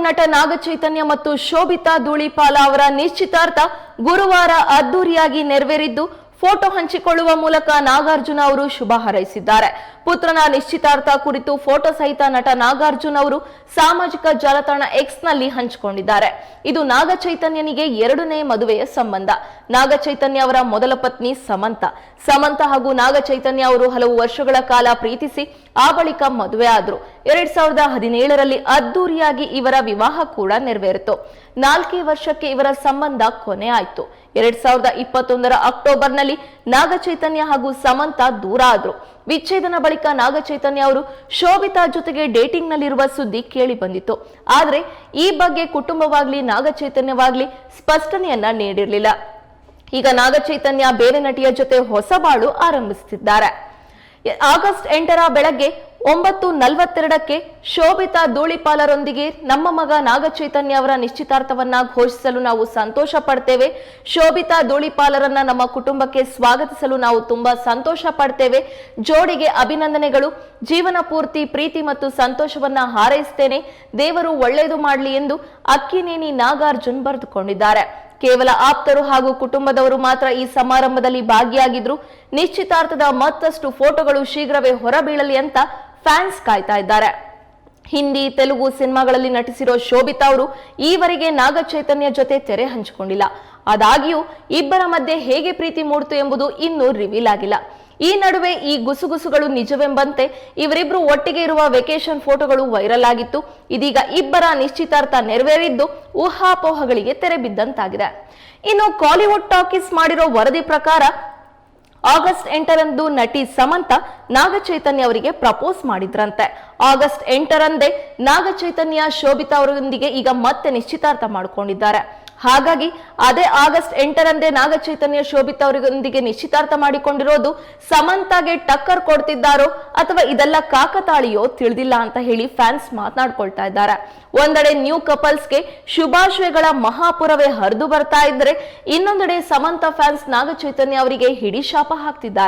ನಟ ನಾಗಚೈತನ್ಯ ಮತ್ತು ಶೋಭಿತಾ ಧೂಳಿಪಾಲ ಅವರ ನಿಶ್ಚಿತಾರ್ಥ ಗುರುವಾರ ಅದ್ದೂರಿಯಾಗಿ ನೆರವೇರಿದ್ದು ಫೋಟೋ ಹಂಚಿಕೊಳ್ಳುವ ಮೂಲಕ ನಾಗಾರ್ಜುನ ಅವರು ಶುಭ ಹಾರೈಸಿದ್ದಾರೆ. ಪುತ್ರನ ನಿಶ್ಚಿತಾರ್ಥ ಕುರಿತು ಫೋಟೋ ಸಹಿತ ನಟ ನಾಗಾರ್ಜುನ ಅವರು ಸಾಮಾಜಿಕ ಜಾಲತಾಣ ಎಕ್ಸ್ ನಲ್ಲಿ ಹಂಚಿಕೊಂಡಿದ್ದಾರೆ. ಇದು ನಾಗಚೈತನ್ಯನಿಗೆ ಎರಡನೇ ಮದುವೆಯ ಸಂಬಂಧ. ನಾಗಚೈತನ್ಯ ಅವರ ಮೊದಲ ಪತ್ನಿ ಸಮಂತ ಹಾಗೂ ನಾಗಚೈತನ್ಯ ಅವರು ಹಲವು ವರ್ಷಗಳ ಕಾಲ ಪ್ರೀತಿಸಿ ಆ ಬಳಿಕ ಮದುವೆ ಆದ್ರು. 2017ರಲ್ಲಿ ಅದ್ದೂರಿಯಾಗಿ ಇವರ ವಿವಾಹ ಕೂಡ ನೆರವೇರಿತು. 4 ವರ್ಷಕ್ಕೆ ಇವರ ಸಂಬಂಧ ಕೊನೆ ಆಯ್ತು. 2021ರ ಅಕ್ಟೋಬರ್ನಲ್ಲಿ ನಾಗಚೈತನ್ಯ ಹಾಗೂ ಸಮಂತ ದೂರ ಆದ್ರು. ವಿಚ್ಛೇದನ ಬಳಿಕ ನಾಗಚೈತನ್ಯ ಅವರು ಶೋಭಿತಾ ಜೊತೆಗೆ ಡೇಟಿಂಗ್ ನಲ್ಲಿರುವ ಸುದ್ದಿ ಕೇಳಿ ಬಂದಿತ್ತು. ಆದ್ರೆ ಈ ಬಗ್ಗೆ ಕುಟುಂಬವಾಗ್ಲಿ ನಾಗಚೈತನ್ಯವಾಗ್ಲಿ ಸ್ಪಷ್ಟನೆಯನ್ನ ನೀಡಿರಲಿಲ್ಲ. ಈಗ ನಾಗಚೈತನ್ಯ ಬೇರೆ ನಟಿಯ ಜೊತೆ ಹೊಸ ಬಾಳು ಆರಂಭಿಸುತ್ತಿದ್ದಾರೆ. ಆಗಸ್ಟ್ 8ರ ಬೆಳಗ್ಗೆ 9:42ಕ್ಕೆ ಶೋಭಿತಾ ಧೂಳಿಪಾಲರೊಂದಿಗೆ ನಮ್ಮ ಮಗ ನಾಗಚೈತನ್ಯ ಅವರ ನಿಶ್ಚಿತಾರ್ಥವನ್ನ ಘೋಷಿಸಲು ನಾವು ಸಂತೋಷ ಪಡ್ತೇವೆ. ಶೋಭಿತಾ ಧೂಳಿಪಾಲರನ್ನ ನಮ್ಮ ಕುಟುಂಬಕ್ಕೆ ಸ್ವಾಗತಿಸಲು ನಾವು ತುಂಬಾ ಸಂತೋಷ ಪಡ್ತೇವೆ. ಜೋಡಿಗೆ ಅಭಿನಂದನೆಗಳು. ಜೀವನ ಪೂರ್ತಿ ಪ್ರೀತಿ ಮತ್ತು ಸಂತೋಷವನ್ನ ಹಾರೈಸ್ತೇನೆ. ದೇವರು ಒಳ್ಳೆಯದು ಮಾಡಲಿ ಎಂದು ಅಕ್ಕಿನೇನಿ ನಾಗಾರ್ಜುನ್ ಬರೆದುಕೊಂಡಿದ್ದಾರೆ. ಕೇವಲ ಆಪ್ತರು ಹಾಗೂ ಕುಟುಂಬದವರು ಮಾತ್ರ ಈ ಸಮಾರಂಭದಲ್ಲಿ ಭಾಗಿಯಾಗಿದ್ರು. ನಿಶ್ಚಿತಾರ್ಥದ ಮತ್ತಷ್ಟು ಫೋಟೋಗಳು ಶೀಘ್ರವೇ ಹೊರಬೀಳಲಿ ಅಂತ ಫ್ಯಾನ್ಸ್ ಕಾಯ್ತಾ ಇದ್ದಾರೆ. ಹಿಂದಿ, ತೆಲುಗು ಸಿನಿಮಾಗಳಲ್ಲಿ ನಟಿಸಿರೋ ಶೋಭಿತಾ ಅವರು ಈವರೆಗೆ ನಾಗಚೈತನ್ಯ ಜೊತೆ ತೆರೆ ಹಂಚಿಕೊಂಡಿಲ್ಲ. ಆದಾಗ್ಯೂ ಇಬ್ಬರ ಮಧ್ಯೆ ಹೇಗೆ ಪ್ರೀತಿ ಮೂಡಿತು ಎಂಬುದು ಇನ್ನೂ ರಿವೀಲ್ ಆಗಿಲ್ಲ. ಈ ನಡುವೆ ಈ ಗುಸುಗುಸುಗಳು ನಿಜವೆಂಬಂತೆ ಇವರಿಬ್ರು ಒಟ್ಟಿಗೆ ಇರುವ ವೆಕೇಶನ್ ಫೋಟೋಗಳು ವೈರಲ್ ಆಗಿತ್ತು. ಇದೀಗ ಇಬ್ಬರ ನಿಶ್ಚಿತಾರ್ಥ ನೆರವೇರಿದ್ದು ಊಹಾಪೋಹಗಳಿಗೆ ತೆರೆ ಬಿದ್ದಂತಾಗಿದೆ. ಇನ್ನು ಕಾಲಿವುಡ್ ಟಾಕೀಸ್ ಮಾಡಿರೋ ವರದಿ ಪ್ರಕಾರ ಆಗಸ್ಟ್ 8ರಂದು ನಟಿ ಸಮಂತ ನಾಗಚೈತನ್ಯ ಅವರಿಗೆ ಪ್ರಪೋಸ್ ಮಾಡಿದ್ರಂತೆ. ಆಗಸ್ಟ್ 8ರಂದೇ ನಾಗಚೈತನ್ಯ ಶೋಭಿತಾ ಅವರೊಂದಿಗೆ ಈಗ ಮತ್ತೆ ನಿಶ್ಚಿತಾರ್ಥ ಮಾಡಿಕೊಂಡಿದ್ದಾರೆ. ಹಾಗಾಗಿ ಅದೇ ಆಗಸ್ಟ್ 8ರಂದೇ ನಾಗಚೈತನ್ಯ ಶೋಭಿತಾ ಅವರೊಂದಿಗೆ ನಿಶ್ಚಿತಾರ್ಥ ಮಾಡಿಕೊಂಡಿರೋದು ಸಮಂತಾಗೆ ಟಕ್ಕರ್ ಕೊಡ್ತಿದ್ದಾರೋ ಅಥವಾ ಇದೆಲ್ಲ ಕಾಕತಾಳಿಯೋ ತಿಳಿದಿಲ್ಲ ಅಂತ ಹೇಳಿ ಫ್ಯಾನ್ಸ್ ಮಾತನಾಡ್ಕೊಳ್ತಾ ಇದ್ದಾರೆ. ಒಂದೆಡೆ ನ್ಯೂ ಕಪಲ್ಸ್ಗೆ ಶುಭಾಶಯಗಳ ಮಹಾಪುರವೇ ಹರಿದು ಬರ್ತಾ ಇದ್ರೆ, ಇನ್ನೊಂದೆಡೆ ಸಮಂತ ಫ್ಯಾನ್ಸ್ ನಾಗಚೈತನ್ಯ ಅವರಿಗೆ ಹಿಡಿ ಶಾಪ ಹಾಕ್ತಿದ್ದಾರೆ.